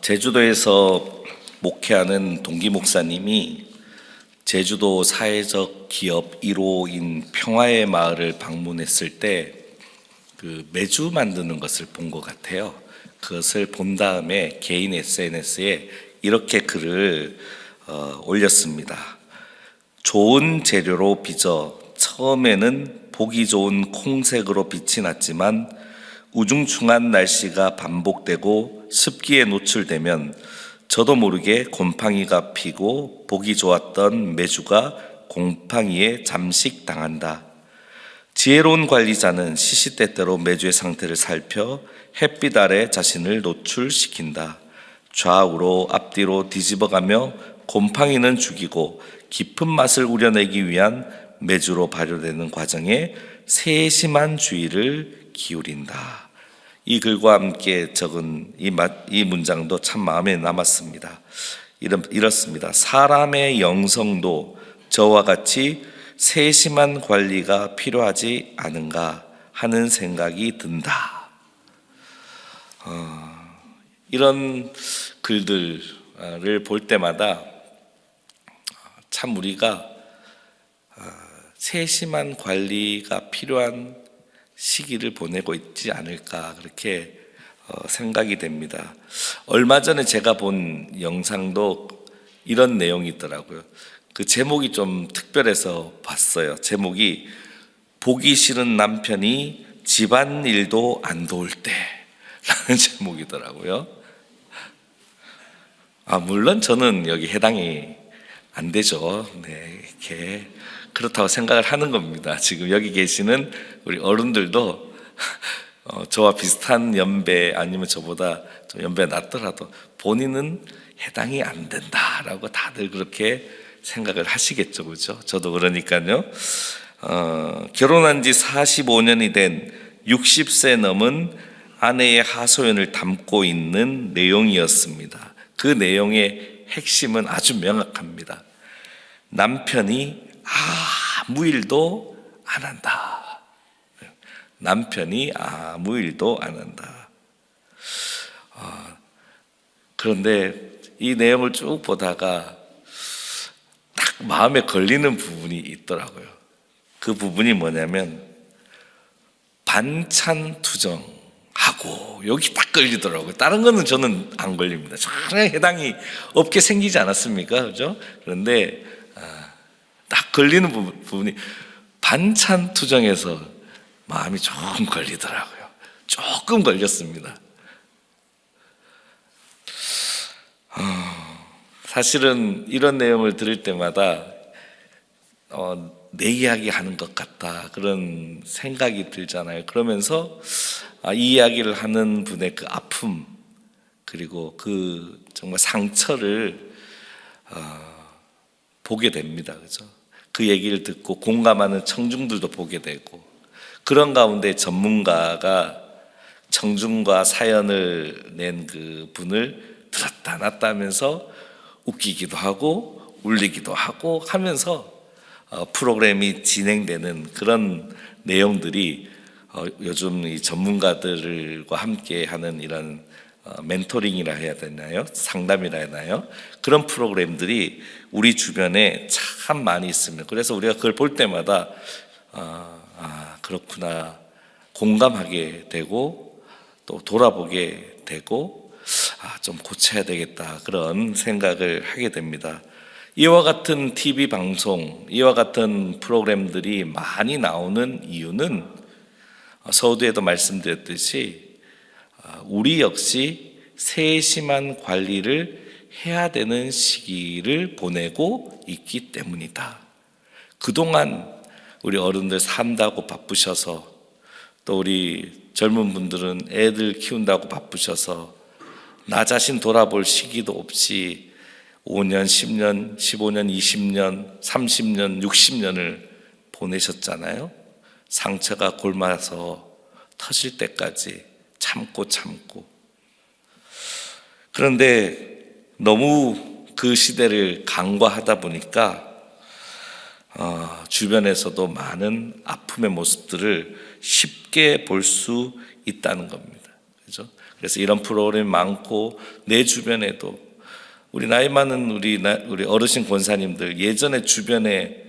제주도에서 목회하는 동기 목사님이 제주도 사회적 기업 1호인 평화의 마을을 방문했을 때 그 매주 만드는 것을 본 것 같아요. 그것을 본 다음에 개인 SNS에 이렇게 글을 올렸습니다. 좋은 재료로 빚어 처음에는 보기 좋은 콩색으로 빛이 났지만 우중충한 날씨가 반복되고 습기에 노출되면 저도 모르게 곰팡이가 피고 보기 좋았던 메주가 곰팡이에 잠식당한다. 지혜로운 관리자는 시시때때로 메주의 상태를 살펴 햇빛 아래 자신을 노출시킨다. 좌우로 앞뒤로 뒤집어가며 곰팡이는 죽이고 깊은 맛을 우려내기 위한 메주로 발효되는 과정에 세심한 주의를 기울인다. 이 글과 함께 적은 이 문장도 참 마음에 남았습니다. 이렇습니다. 사람의 영성도 저와 같이 세심한 관리가 필요하지 않은가 하는 생각이 든다. 이런 글들을 볼 때마다 참 우리가 세심한 관리가 필요한 시기를 보내고 있지 않을까 그렇게 생각이 됩니다. 얼마 전에 제가 본 영상도 이런 내용이 있더라고요. 그 제목이 좀 특별해서 봤어요. 제목이 보기 싫은 남편이 집안일도 안 도울 때라는 제목이더라고요. 물론 저는 여기 해당이 안 되죠. 네, 이렇게 그렇다고 생각을 하는 겁니다. 지금 여기 계시는 우리 어른들도 저와 비슷한 연배 아니면 저보다 좀 연배가 낮더라도 본인은 해당이 안 된다라고 다들 그렇게 생각을 하시겠죠, 그렇죠? 저도 그러니까요. 결혼한 지 45년이 된 60세 넘은 아내의 하소연을 담고 있는 내용이었습니다. 그 내용의 핵심은 아주 명확합니다. 남편이 아무 일도 안 한다. 남편이 아무 일도 안 한다. 그런데 이 내용을 쭉 보다가 딱 마음에 걸리는 부분이 있더라고요. 그 부분이 뭐냐면 반찬 투정하고 여기 딱 걸리더라고요. 다른 거는 저는 안 걸립니다. 전혀 해당이 없게 생기지 않았습니까? 그죠? 그런데 딱 걸리는 부분이 반찬 투정에서 마음이 조금 걸리더라고요. 조금 걸렸습니다. 사실은 이런 내용을 들을 때마다 내 이야기 하는 것 같다 그런 생각이 들잖아요. 그러면서 이 이야기를 하는 분의 그 아픔 그리고 그 정말 상처를 보게 됩니다. 그죠? 그 얘기를 듣고 공감하는 청중들도 보게 되고 그런 가운데 전문가가 청중과 사연을 낸 그 분을 들었다 놨다 하면서 웃기기도 하고 울리기도 하고 하면서 프로그램이 진행되는 그런 내용들이 요즘 이 전문가들과 함께 하는 이런 멘토링이라 해야 되나요? 상담이라 해야 하나요? 그런 프로그램들이 우리 주변에 참 많이 있습니다. 그래서 우리가 그걸 볼 때마다 그렇구나 공감하게 되고 또 돌아보게 되고 좀 고쳐야 되겠다 그런 생각을 하게 됩니다. 이와 같은 TV 방송, 이와 같은 프로그램들이 많이 나오는 이유는 서두에도 말씀드렸듯이 우리 역시 세심한 관리를 해야 되는 시기를 보내고 있기 때문이다. 그동안 우리 어른들 산다고 바쁘셔서 또 우리 젊은 분들은 애들 키운다고 바쁘셔서 나 자신 돌아볼 시기도 없이 5년, 10년, 15년, 20년, 30년, 60년을 보내셨잖아요. 상처가 골마서 터질 때까지 참고 그런데 너무 그 시대를 간과하다 보니까 주변에서도 많은 아픔의 모습들을 쉽게 볼 수 있다는 겁니다. 그죠? 그래서 이런 프로그램이 많고 내 주변에도 우리 나이 많은 우리 어르신 권사님들 예전에 주변에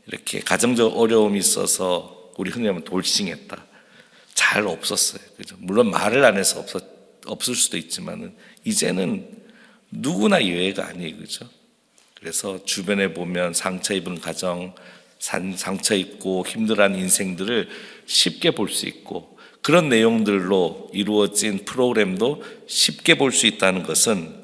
이렇게 가정적 어려움이 있어서 우리 흔히 하면 돌싱했다. 잘 없었어요. 그죠? 물론 말을 안 해서 없을 수도 있지만은 이제는 누구나 예외가 아니에요. 그죠? 그래서 주변에 보면 상처 입은 가정, 상처 입고 힘들어하는 인생들을 쉽게 볼 수 있고 그런 내용들로 이루어진 프로그램도 쉽게 볼 수 있다는 것은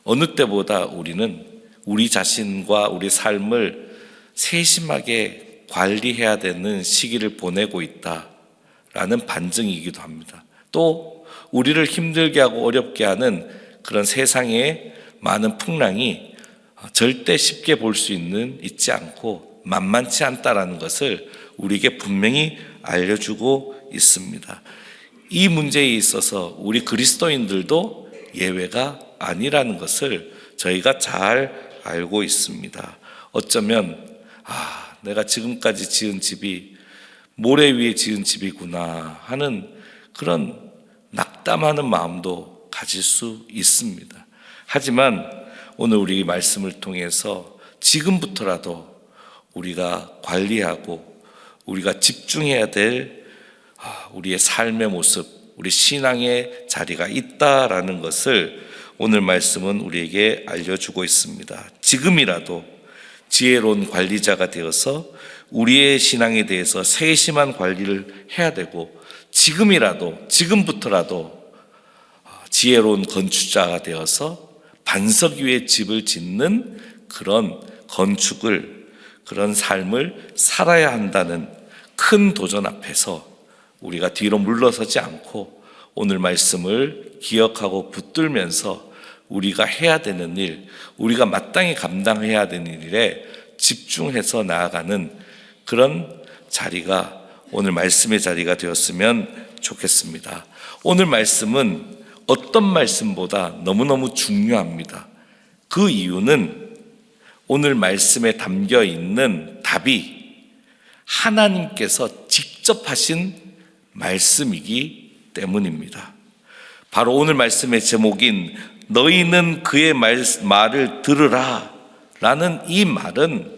어느 때보다 우리는 우리 자신과 우리 삶을 세심하게 관리해야 되는 시기를 보내고 있다라는 반증이기도 합니다. 또 우리를 힘들게 하고 어렵게 하는 그런 세상의 많은 풍랑이 절대 쉽게 볼 수 있지 않고 만만치 않다라는 것을 우리에게 분명히 알려주고 있습니다. 이 문제에 있어서 우리 그리스도인들도 예외가 아니라는 것을 저희가 잘 알고 있습니다. 어쩌면 내가 지금까지 지은 집이 모래 위에 지은 집이구나 하는 그런 낙담하는 마음도 가질 수 있습니다. 하지만 오늘 우리 말씀을 통해서 지금부터라도 우리가 관리하고 우리가 집중해야 될 우리의 삶의 모습, 우리 신앙의 자리가 있다라는 것을 오늘 말씀은 우리에게 알려주고 있습니다. 지금이라도 지혜로운 관리자가 되어서 우리의 신앙에 대해서 세심한 관리를 해야 되고 지금부터라도 지혜로운 건축자가 되어서 반석 위에 집을 짓는 그런 건축을 그런 삶을 살아야 한다는 큰 도전 앞에서 우리가 뒤로 물러서지 않고 오늘 말씀을 기억하고 붙들면서 우리가 해야 되는 일, 우리가 마땅히 감당해야 되는 일에 집중해서 나아가는 그런 자리가 오늘 말씀의 자리가 되었으면 좋겠습니다. 오늘 말씀은 어떤 말씀보다 너무너무 중요합니다. 그 이유는 오늘 말씀에 담겨 있는 답이 하나님께서 직접 하신 말씀이기 때문입니다. 바로 오늘 말씀의 제목인 너희는 그의 말을 들으라 라는 이 말은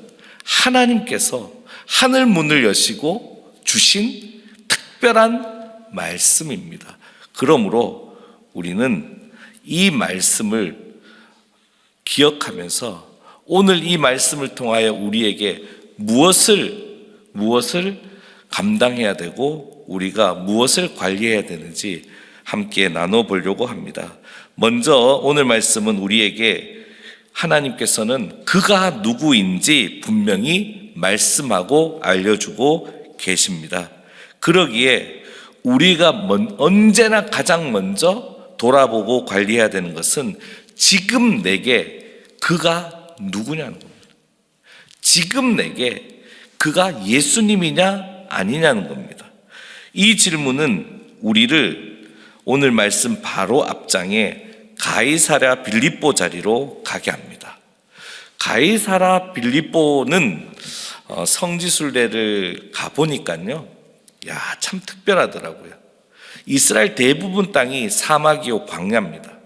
하나님께서 하늘 문을 여시고 주신 특별한 말씀입니다. 그러므로 우리는 이 말씀을 기억하면서 오늘 이 말씀을 통하여 우리에게 무엇을 감당해야 되고 우리가 무엇을 관리해야 되는지 함께 나눠보려고 합니다. 먼저 오늘 말씀은 우리에게 하나님께서는 그가 누구인지 분명히 말씀하고 알려주고 계십니다. 그러기에 우리가 언제나 가장 먼저 돌아보고 관리해야 되는 것은 지금 내게 그가 누구냐는 겁니다. 지금 내게 그가 예수님이냐 아니냐는 겁니다. 이 질문은 우리를 오늘 말씀 바로 앞장에 가이사랴 빌립보 자리로 가게 합니다. 가이사랴 빌립보는 성지순례를 가보니까요, 참 특별하더라고요. 이스라엘 대부분 땅이 사막이요 광야입니다.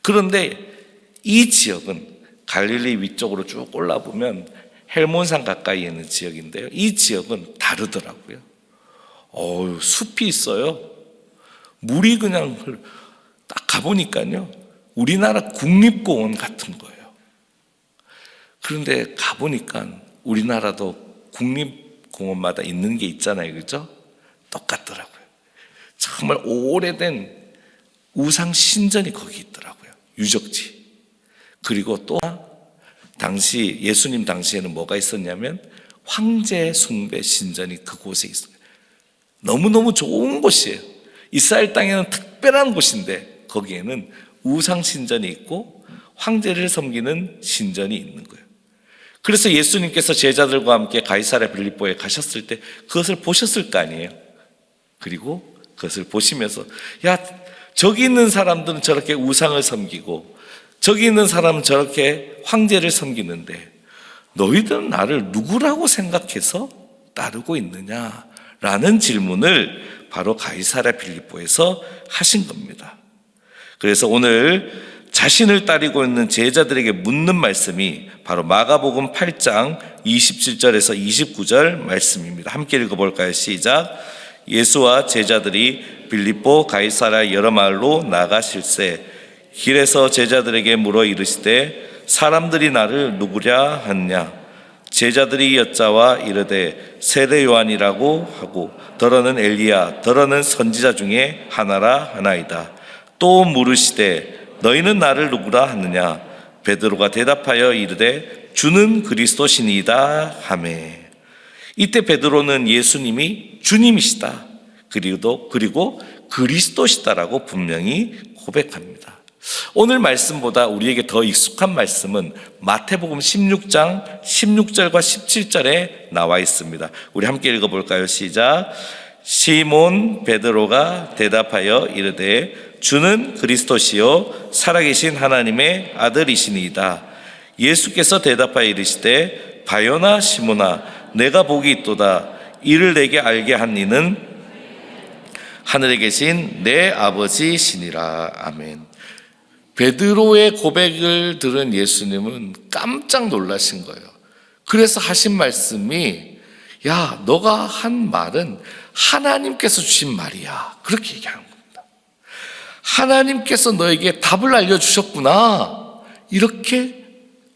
그런데 이 지역은 갈릴리 위쪽으로 쭉 올라보면 헬몬산 가까이에 있는 지역인데요, 이 지역은 다르더라고요. 숲이 있어요. 물이 그냥 딱 가보니까요, 우리나라 국립공원 같은 거예요. 그런데 가보니까 우리나라도 국립공원마다 있는 게 있잖아요, 그죠? 똑같더라고요. 정말 오래된 우상 신전이 거기 있더라고요. 유적지. 그리고 또 당시 예수님 당시에는 뭐가 있었냐면 황제 숭배 신전이 그곳에 있어요. 너무너무 좋은 곳이에요. 이스라엘 땅에는 특별한 곳인데 거기에는 우상 신전이 있고 황제를 섬기는 신전이 있는 거예요. 그래서 예수님께서 제자들과 함께 가이사랴 빌립보에 가셨을 때 그것을 보셨을 거 아니에요. 그리고 그것을 보시면서 저기 있는 사람들은 저렇게 우상을 섬기고 저기 있는 사람은 저렇게 황제를 섬기는데 너희들은 나를 누구라고 생각해서 따르고 있느냐라는 질문을 바로 가이사랴 빌립보에서 하신 겁니다. 그래서 오늘 자신을 따르고 있는 제자들에게 묻는 말씀이 바로 마가복음 8장 27절에서 29절 말씀입니다. 함께 읽어볼까요? 시작. 예수와 제자들이 빌립보 가이사랴 여러 마을로 나가실새 길에서 제자들에게 물어 이르시되 사람들이 나를 누구랴 하느냐. 제자들이 여짜와 이르되 세례 요한이라고 하고 더러는 엘리야 더러는 선지자 중에 하나라 하나이다. 또 물으시되 너희는 나를 누구라 하느냐. 베드로가 대답하여 이르되 주는 그리스도시니이다 하매. 이때 베드로는 예수님이 주님이시다 그리고 그리스도시다라고 분명히 고백합니다. 오늘 말씀보다 우리에게 더 익숙한 말씀은 마태복음 16장 16절과 17절에 나와 있습니다. 우리 함께 읽어볼까요? 시작. 시몬 베드로가 대답하여 이르되 주는 그리스도시요 살아계신 하나님의 아들이시니이다. 예수께서 대답하여 이르시되 바요나 시몬아 내가 복이 있도다. 이를 내게 알게 한 이는 하늘에 계신 내 아버지시니라. 아멘. 베드로의 고백을 들은 예수님은 깜짝 놀라신 거예요. 그래서 하신 말씀이 야 너가 한 말은 하나님께서 주신 말이야 그렇게 얘기하는 겁니다. 하나님께서 너에게 답을 알려주셨구나 이렇게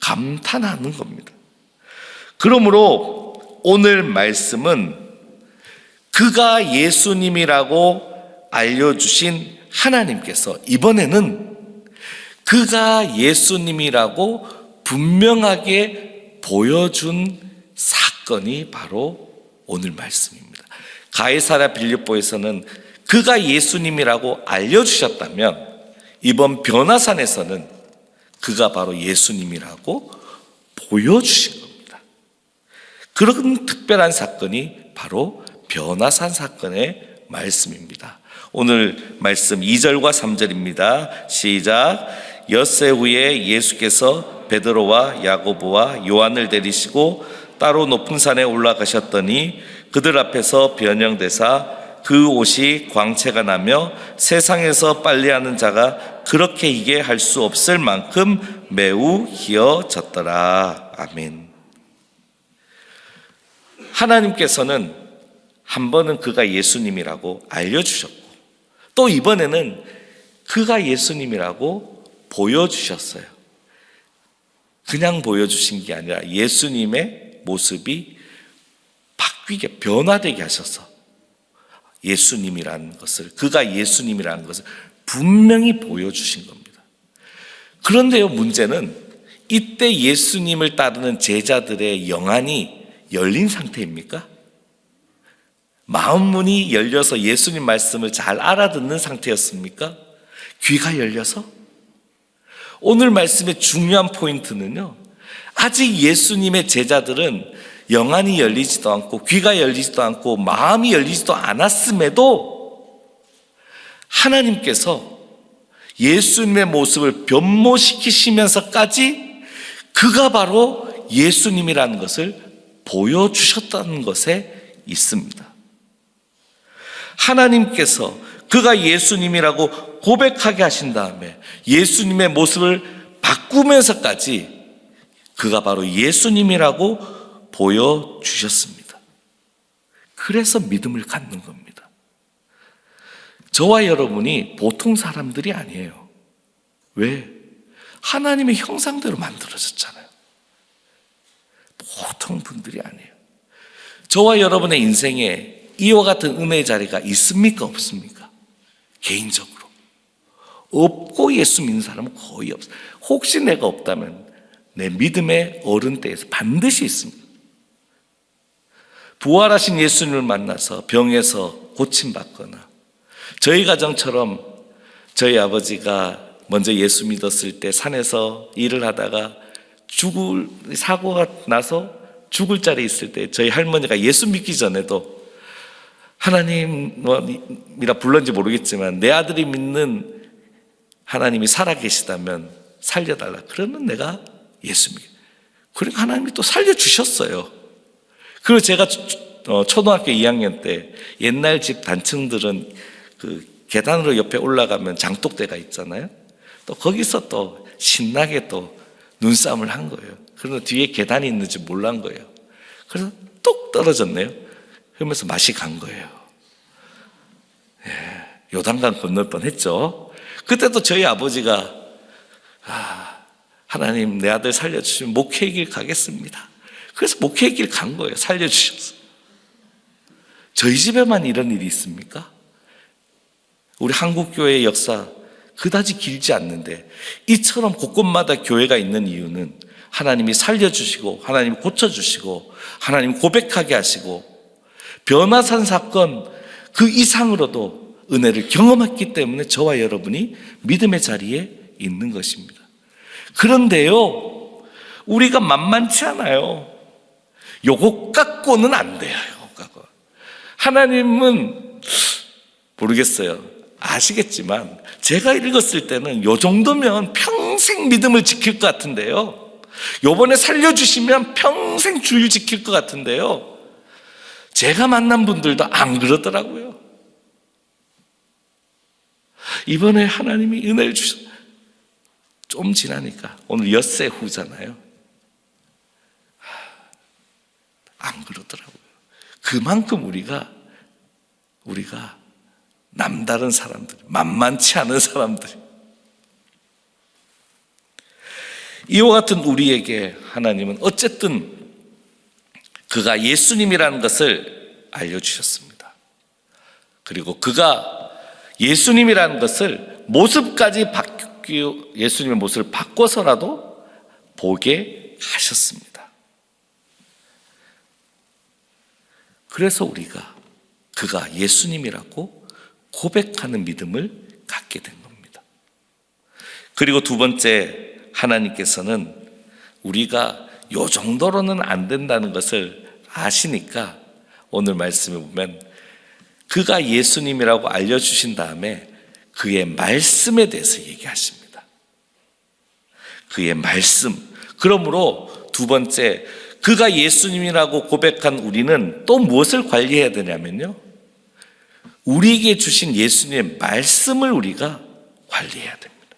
감탄하는 겁니다. 그러므로 오늘 말씀은 그가 예수님이라고 알려주신 하나님께서 이번에는 그가 예수님이라고 분명하게 보여준 사건이 바로 오늘 말씀입니다. 가이사랴 빌립보에서는 그가 예수님이라고 알려주셨다면 이번 변화산에서는 그가 바로 예수님이라고 보여주신 겁니다. 그런 특별한 사건이 바로 변화산 사건의 말씀입니다. 오늘 말씀 2절과 3절입니다. 시작. 엿새 후에 예수께서 베드로와 야고보와 요한을 데리시고 따로 높은 산에 올라가셨더니 그들 앞에서 변형되사 그 옷이 광채가 나며 세상에서 빨래하는 자가 그렇게 희게 할 수 없을 만큼 매우 희어졌더라. 아멘. 하나님께서는 한 번은 그가 예수님이라고 알려주셨고 또 이번에는 그가 예수님이라고 보여주셨어요. 그냥 보여주신 게 아니라 예수님의 모습이 바뀌게 변화되게 하셔서 예수님이라는 것을 그가 예수님이라는 것을 분명히 보여주신 겁니다. 그런데요 문제는 이때 예수님을 따르는 제자들의 영안이 열린 상태입니까? 마음문이 열려서 예수님 말씀을 잘 알아듣는 상태였습니까? 귀가 열려서? 오늘 말씀의 중요한 포인트는요 아직 예수님의 제자들은 영안이 열리지도 않고 귀가 열리지도 않고 마음이 열리지도 않았음에도 하나님께서 예수님의 모습을 변모시키시면서까지 그가 바로 예수님이라는 것을 보여주셨다는 것에 있습니다. 하나님께서 그가 예수님이라고 고백하게 하신 다음에 예수님의 모습을 바꾸면서까지 그가 바로 예수님이라고 보여주셨습니다. 그래서 믿음을 갖는 겁니다. 저와 여러분이 보통 사람들이 아니에요. 왜? 하나님의 형상대로 만들어졌잖아요. 보통 분들이 아니에요. 저와 여러분의 인생에 이와 같은 은혜의 자리가 있습니까? 없습니까? 개인적으로 없고 예수 믿는 사람은 거의 없어요. 혹시 내가 없다면 내 믿음의 어른때에서 반드시 있습니다. 부활하신 예수님을 만나서 병에서 고침받거나 저희 가정처럼 저희 아버지가 먼저 예수 믿었을 때 산에서 일을 하다가 사고가 나서 죽을 자리에 있을 때 저희 할머니가 예수 믿기 전에도 하나님이라 불렀는지 모르겠지만 내 아들이 믿는 하나님이 살아계시다면 살려달라. 그러면 내가 예수 믿게. 그러니까 하나님이 또 살려주셨어요. 그리고 제가 초등학교 2학년 때 옛날 집 단층들은 그 계단으로 옆에 올라가면 장독대가 있잖아요. 또 거기서 또 신나게 또 눈싸움을 한 거예요. 그러나 뒤에 계단이 있는지 몰란 거예요. 그래서 뚝 떨어졌네요. 그러면서 맛이 간 거예요. 요단강 건널 뻔했죠. 그때도 저희 아버지가 하나님 내 아들 살려주시면 목회의 길 가겠습니다. 그래서 목회의 길 간 거예요. 살려주셔서. 저희 집에만 이런 일이 있습니까? 우리 한국교회의 역사 그다지 길지 않는데 이처럼 곳곳마다 교회가 있는 이유는 하나님이 살려주시고 하나님이 고쳐주시고 하나님 고백하게 하시고 변화산 사건 그 이상으로도 은혜를 경험했기 때문에 저와 여러분이 믿음의 자리에 있는 것입니다. 그런데요, 우리가 만만치 않아요. 요거 갖고는 안 돼요. 요거 갖고. 하나님은 모르겠어요. 아시겠지만 제가 읽었을 때는 요 정도면 평생 믿음을 지킬 것 같은데요. 요번에 살려주시면 평생 주일 지킬 것 같은데요. 제가 만난 분들도 안 그러더라고요. 이번에 하나님이 은혜를 주셔서 좀 지나니까 오늘 엿새 후잖아요. 안 그러더라고요. 그만큼 우리가 남다른 사람들, 만만치 않은 사람들. 이와 같은 우리에게 하나님은 어쨌든 그가 예수님이라는 것을 알려주셨습니다. 그리고 그가 예수님이라는 것을 모습까지 예수님의 모습을 바꿔서라도 보게 하셨습니다. 그래서 우리가 그가 예수님이라고 고백하는 믿음을 갖게 된 겁니다. 그리고 두 번째, 하나님께서는 우리가 요 정도로는 안 된다는 것을 아시니까 오늘 말씀에 보면 그가 예수님이라고 알려주신 다음에 그의 말씀에 대해서 얘기하십니다. 그의 말씀. 그러므로 두 번째, 그가 예수님이라고 고백한 우리는 또 무엇을 관리해야 되냐면요, 우리에게 주신 예수님의 말씀을 우리가 관리해야 됩니다.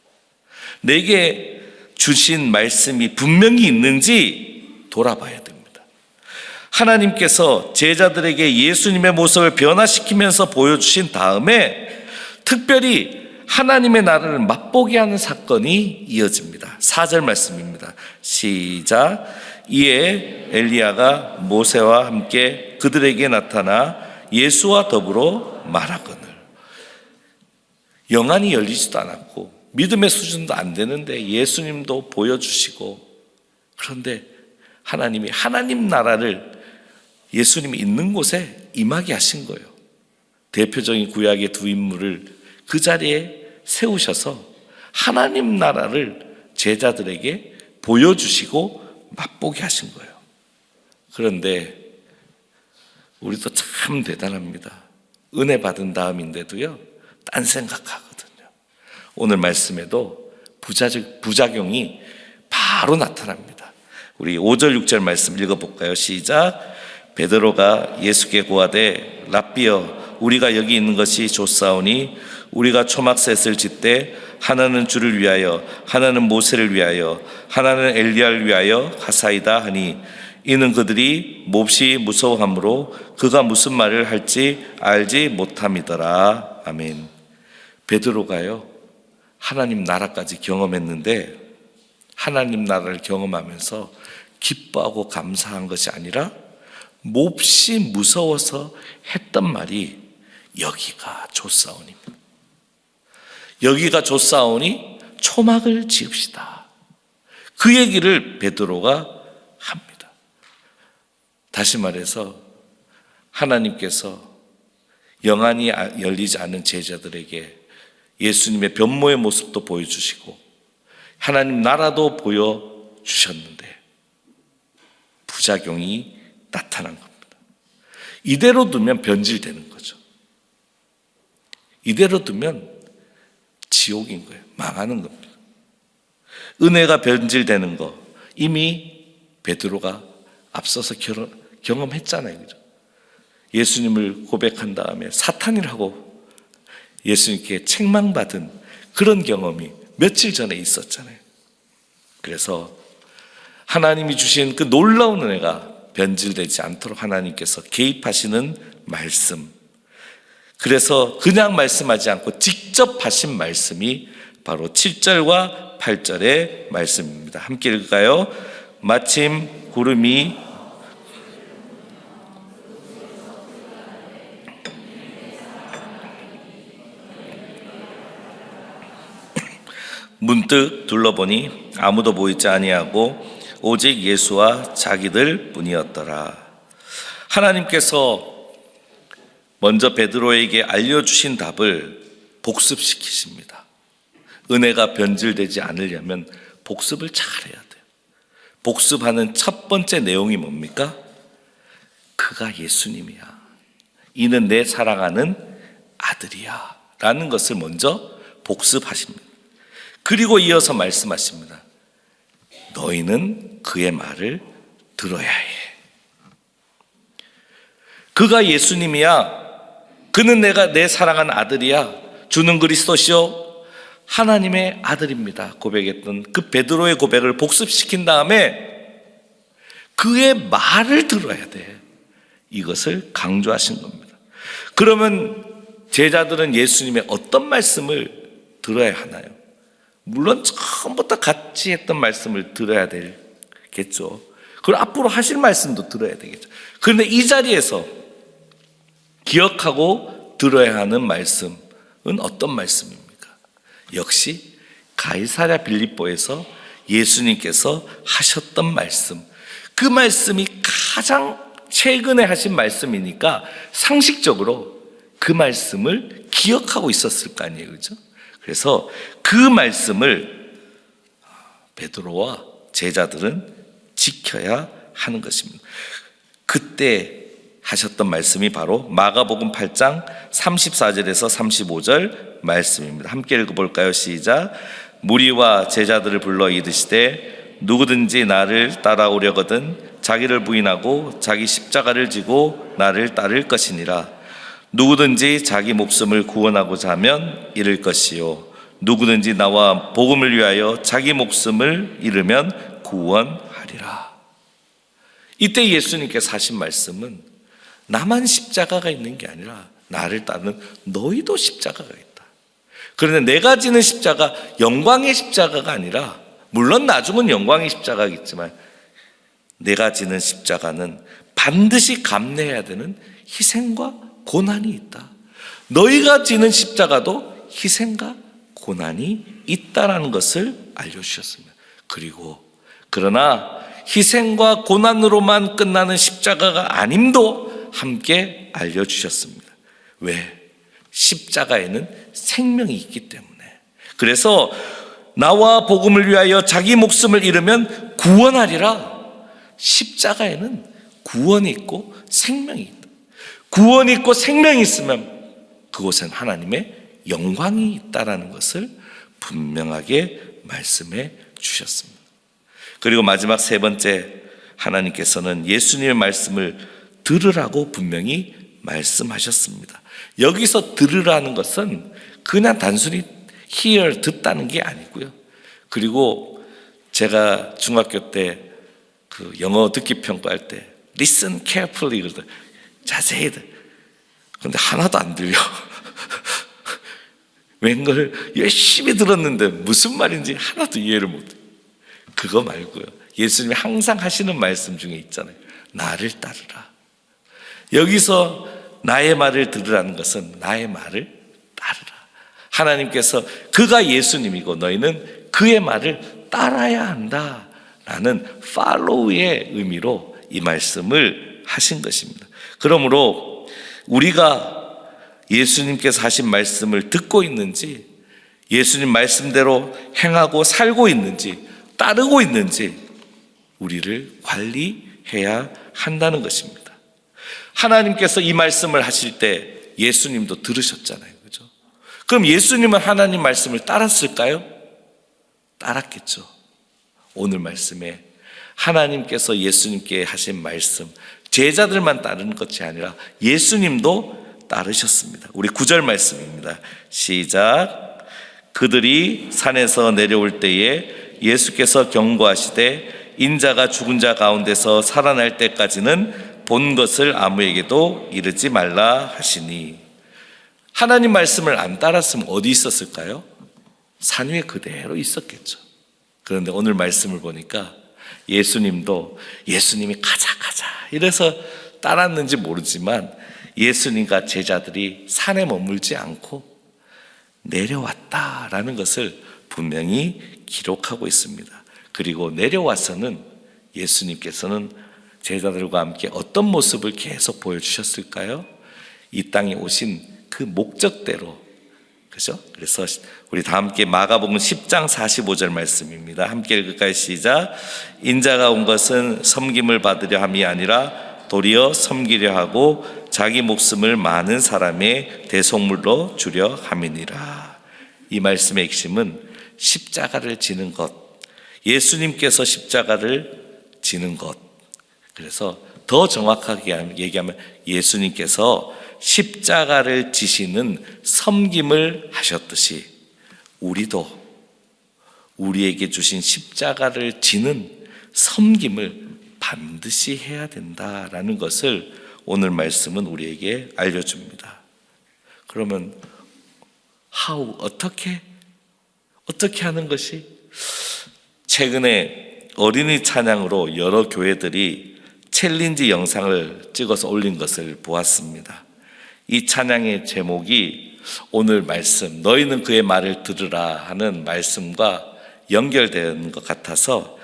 내게 주신 말씀이 분명히 있는지 돌아봐야 됩니다. 하나님께서 제자들에게 예수님의 모습을 변화시키면서 보여주신 다음에 특별히 하나님의 나라를 맛보게 하는 사건이 이어집니다. 4절 말씀입니다. 시작. 이에 엘리야가 모세와 함께 그들에게 나타나 예수와 더불어 말하거늘. 영안이 열리지도 않았고 믿음의 수준도 안 되는데 예수님도 보여주시고, 그런데 하나님이 하나님 나라를 예수님이 있는 곳에 임하게 하신 거예요. 대표적인 구약의 두 인물을 그 자리에 세우셔서 하나님 나라를 제자들에게 보여주시고 맛보게 하신 거예요. 그런데 우리도 참 대단합니다. 은혜 받은 다음인데도요, 딴 생각하거든요. 오늘 말씀에도 부작용이 바로 나타납니다. 우리 5절 6절 말씀 읽어볼까요? 시작. 베드로가 예수께 고하되 랍비여, 우리가 여기 있는 것이 좋사오니 우리가 초막셋을 짓되 하나는 주를 위하여 하나는 모세를 위하여 하나는 엘리야를 위하여 하사이다 하니, 이는 그들이 몹시 무서워하므로 그가 무슨 말을 할지 알지 못함이더라. 아멘. 베드로가요, 하나님 나라까지 경험했는데 하나님 나라를 경험하면서 기뻐하고 감사한 것이 아니라 몹시 무서워서 했던 말이 여기가 좋사오니, 여기가 좋사오니 초막을 지읍시다. 그 얘기를 베드로가 합니다. 다시 말해서 하나님께서 영안이 열리지 않은 제자들에게 예수님의 변모의 모습도 보여주시고 하나님 나라도 보여주셨는데 부작용이 나타난 겁니다. 이대로 두면 변질되는 거죠. 이대로 두면 지옥인 거예요. 망하는 겁니다. 은혜가 변질되는 거 이미 베드로가 앞서서 경험했잖아요. 그죠? 예수님을 고백한 다음에 사탄이라고 예수님께 책망받은 그런 경험이 며칠 전에 있었잖아요. 그래서 하나님이 주신 그 놀라운 은혜가 변질되지 않도록 하나님께서 개입하시는 말씀, 그래서 그냥 말씀하지 않고 직접 하신 말씀이 바로 7절과 8절의 말씀입니다. 함께 읽을까요? 마침 구름이 문득 둘러보니 아무도 보이지 아니하고 오직 예수와 자기들 뿐이었더라. 하나님께서 먼저 베드로에게 알려주신 답을 복습시키십니다. 은혜가 변질되지 않으려면 복습을 잘해야 돼요. 복습하는 첫 번째 내용이 뭡니까? 그가 예수님이야. 이는 내 사랑하는 아들이야. 라는 것을 먼저 복습하십니다. 그리고 이어서 말씀하십니다. 너희는 그의 말을 들어야 해. 그가 예수님이야. 그는 내 사랑하는 아들이야. 주는 그리스도시요 하나님의 아들입니다. 고백했던 그 베드로의 고백을 복습시킨 다음에 그의 말을 들어야 돼. 이것을 강조하신 겁니다. 그러면 제자들은 예수님의 어떤 말씀을 들어야 하나요? 물론 처음부터 같이 했던 말씀을 들어야 되겠죠. 그리고 앞으로 하실 말씀도 들어야 되겠죠. 그런데 이 자리에서 기억하고 들어야 하는 말씀은 어떤 말씀입니까? 역시 가이사랴 빌립보에서 예수님께서 하셨던 말씀, 그 말씀이 가장 최근에 하신 말씀이니까 상식적으로 그 말씀을 기억하고 있었을 거 아니에요, 그렇죠? 그래서 그 말씀을 베드로와 제자들은 지켜야 하는 것입니다. 그때 하셨던 말씀이 바로 마가복음 8장 34절에서 35절 말씀입니다. 함께 읽어볼까요? 시작. 무리와 제자들을 불러 이르시되 누구든지 나를 따라오려거든 자기를 부인하고 자기 십자가를 지고 나를 따를 것이니라. 누구든지 자기 목숨을 구원하고자 하면 잃을 것이요 누구든지 나와 복음을 위하여 자기 목숨을 잃으면 구원하리라. 이때 예수님께서 하신 말씀은 나만 십자가가 있는 게 아니라 나를 따르는 너희도 십자가가 있다. 그런데 내가 지는 십자가 영광의 십자가가 아니라, 물론 나중은 영광의 십자가겠지만 내가 지는 십자가는 반드시 감내해야 되는 희생과 고난이 있다. 너희가 지는 십자가도 희생과 고난이 있다라는 것을 알려주셨습니다. 그리고 그러나 희생과 고난으로만 끝나는 십자가가 아님도 함께 알려주셨습니다. 왜? 십자가에는 생명이 있기 때문에. 그래서 나와 복음을 위하여 자기 목숨을 잃으면 구원하리라. 십자가에는 구원이 있고 생명이 있다. 구원이 있고 생명이 있으면 그곳엔 하나님의 영광이 있다라는 것을 분명하게 말씀해 주셨습니다. 그리고 마지막 세 번째, 하나님께서는 예수님의 말씀을 들으라고 분명히 말씀하셨습니다. 여기서 들으라는 것은 그냥 단순히 hear, 듣다는 게 아니고요. 그리고 제가 중학교 때 그 영어 듣기 평가할 때 listen carefully 그러다 자세히 그런데 하나도 안 들려. 웬걸 열심히 들었는데 무슨 말인지 하나도 이해를 못해. 그거 말고요, 예수님이 항상 하시는 말씀 중에 있잖아요. 나를 따르라. 여기서 나의 말을 들으라는 것은 나의 말을 따르라. 하나님께서 그가 예수님이고 너희는 그의 말을 따라야 한다라는 follow의 의미로 이 말씀을 하신 것입니다. 그러므로 우리가 예수님께서 하신 말씀을 듣고 있는지, 예수님 말씀대로 행하고 살고 있는지, 따르고 있는지 우리를 관리해야 한다는 것입니다. 하나님께서 이 말씀을 하실 때 예수님도 들으셨잖아요, 그죠? 그럼 예수님은 하나님 말씀을 따랐을까요? 따랐겠죠. 오늘 말씀에 하나님께서 예수님께 하신 말씀, 제자들만 따르는 것이 아니라 예수님도 따르셨습니다. 우리 9절 말씀입니다. 시작. 그들이 산에서 내려올 때에 예수께서 경고하시되 인자가 죽은 자 가운데서 살아날 때까지는 본 것을 아무에게도 이르지 말라 하시니. 하나님 말씀을 안 따랐으면 어디 있었을까요? 산 위에 그대로 있었겠죠. 그런데 오늘 말씀을 보니까 예수님이 가자 이래서 따랐는지 모르지만 예수님과 제자들이 산에 머물지 않고 내려왔다라는 것을 분명히 기록하고 있습니다. 그리고 내려와서는 예수님께서는 제자들과 함께 어떤 모습을 계속 보여주셨을까요? 이 땅에 오신 그 목적대로, 그죠? 그래서 우리 다 함께 마가복음 10장 45절 말씀입니다. 함께 읽을까요? 시작. 인자가 온 것은 섬김을 받으려 함이 아니라 도리어 섬기려 하고 자기 목숨을 많은 사람의 대속물로 주려 함이니라. 이 말씀의 핵심은 십자가를 지는 것, 예수님께서 십자가를 지는 것. 그래서 더 정확하게 얘기하면 예수님께서 십자가를 지시는 섬김을 하셨듯이 우리도 우리에게 주신 십자가를 지는 섬김을 반드시 해야 된다라는 것을 오늘 말씀은 우리에게 알려줍니다. 그러면 어떻게 하는 것이? 최근에 어린이 찬양으로 여러 교회들이 챌린지 영상을 찍어서 올린 것을 보았습니다. 이 찬양의 제목이 오늘 말씀, 너희는 그의 말을 들으라 하는 말씀과 연결되는 것 같아서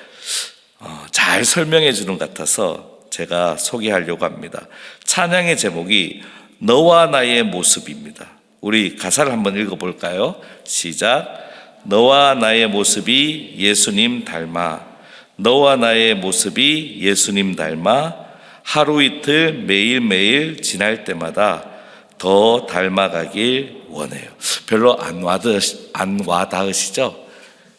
잘 설명해 주는 것 같아서 제가 소개하려고 합니다. 찬양의 제목이 너와 나의 모습입니다. 우리 가사를 한번 읽어볼까요? 시작. 너와 나의 모습이 예수님 닮아, 너와 나의 모습이 예수님 닮아 하루 이틀 매일매일 지날 때마다 더 닮아가길 원해요. 별로 안 와닿으시죠?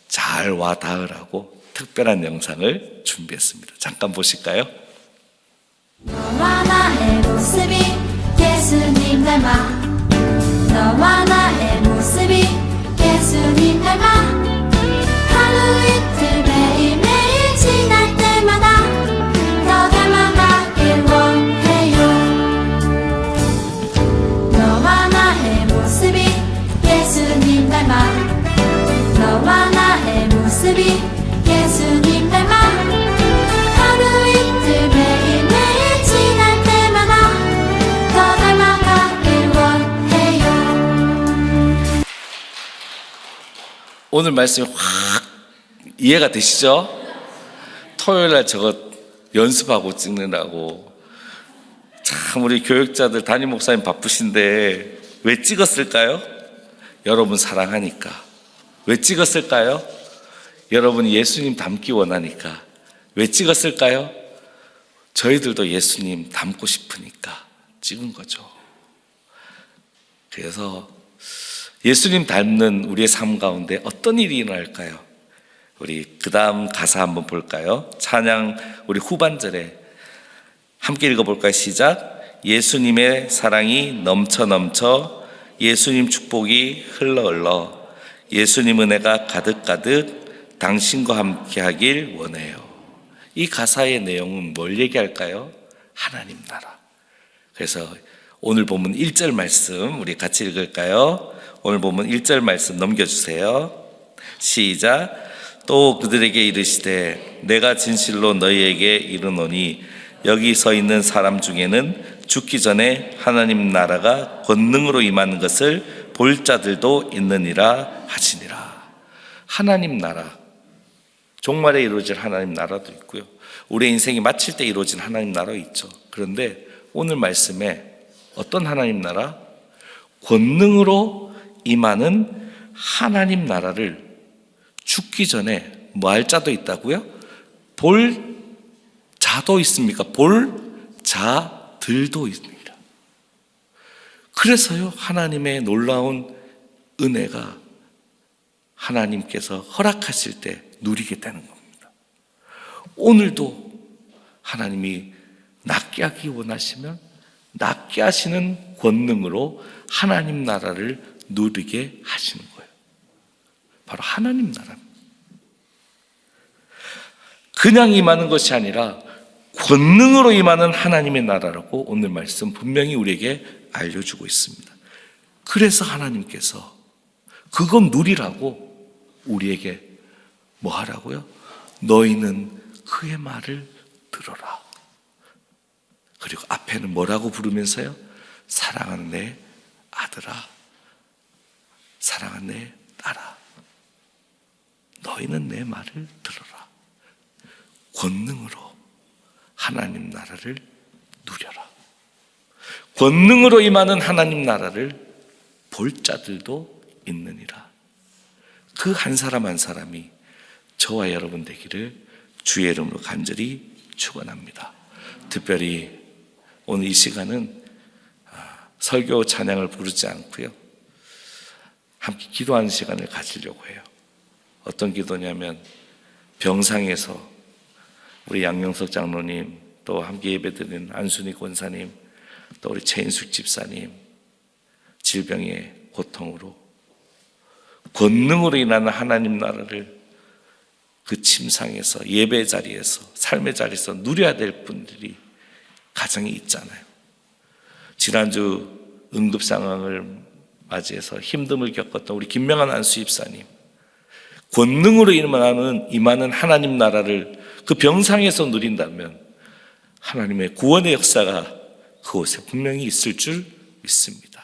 잘 와닿으라고 특별한 영상을 준비했습니다. 잠깐 보실까요? 너와 나의 모습이 예수님 닮아, 너와 나의 모습이 예수님 닮아 하루 이틀 매일매일 지날 때마다 더 닮아가길 원해요. 너와 나의 모습이 예수님 닮아, 너와 나의 모습이 예수님 닮아 하루 이틀 매일매일 지날 때마다 더 닮아가길 원해요. 오늘 말씀이 확 이해가 되시죠? 토요일날 저거 연습하고 찍느라고 참 우리 교육자들 담임 목사님 바쁘신데 왜 찍었을까요? 여러분 사랑하니까. 왜 찍었을까요? 여러분이 예수님 닮기 원하니까. 왜 찍었을까요? 저희들도 예수님 닮고 싶으니까 찍은 거죠. 그래서 예수님 닮는 우리의 삶 가운데 어떤 일이 일어날까요? 우리 그 다음 가사 한번 볼까요? 찬양 우리 후반절에 함께 읽어볼까요? 시작. 예수님의 사랑이 넘쳐 예수님 축복이 흘러 예수님 은혜가 가득 당신과 함께 하길 원해요. 이 가사의 내용은 뭘 얘기할까요? 하나님 나라. 그래서 오늘 본문 1절 말씀 우리 같이 읽을까요? 오늘 본문 1절 말씀 넘겨주세요. 시작. 또 그들에게 이르시되 내가 진실로 너희에게 이르노니 여기 서 있는 사람 중에는 죽기 전에 하나님 나라가 권능으로 임하는 것을 볼 자들도 있느니라 하시니라. 하나님 나라, 종말에 이루어질 하나님 나라도 있고요, 우리의 인생이 마칠 때 이루어진 하나님 나라도 있죠. 그런데 오늘 말씀에 어떤 하나님 나라? 권능으로 임하는 하나님 나라를 죽기 전에 뭐 할 자도 있다고요? 볼 자도 있습니까? 볼 자들도 있습니다. 그래서요, 하나님의 놀라운 은혜가 하나님께서 허락하실 때 누리게 되는 겁니다. 오늘도 하나님이 낫게 하기 원하시면 낫게 하시는 권능으로 하나님 나라를 누리게 하시는 거예요. 바로 하나님 나라입니다. 그냥 임하는 것이 아니라 권능으로 임하는 하나님의 나라라고 오늘 말씀 분명히 우리에게 알려주고 있습니다. 그래서 하나님께서 그것 누리라고 우리에게 뭐 하라고요? 너희는 그의 말을 들어라. 그리고 앞에는 뭐라고 부르면서요? 사랑하는 내 아들아, 사랑하는 내 딸아, 너희는 내 말을 들어라. 권능으로 하나님 나라를 누려라. 권능으로 임하는 하나님 나라를 볼 자들도 있느니라. 그 한 사람 한 사람이 저와 여러분 되기를 주의 이름으로 간절히 축원합니다. 특별히 오늘 이 시간은 설교 찬양을 부르지 않고요, 함께 기도하는 시간을 가지려고 해요. 어떤 기도냐면 병상에서 우리 양영석 장로님, 또 함께 예배드리는 안순희 권사님, 또 우리 최인숙 집사님 질병의 고통으로 권능으로 인하는 하나님 나라를 그 침상에서, 예배 자리에서, 삶의 자리에서 누려야 될 분들이 가정에 있잖아요. 지난주 응급 상황을 맞이해서 힘듦을 겪었던 우리 김명환 안수집사님, 권능으로 임하는 하나님 나라를 그 병상에서 누린다면 하나님의 구원의 역사가 그곳에 분명히 있을 줄 믿습니다.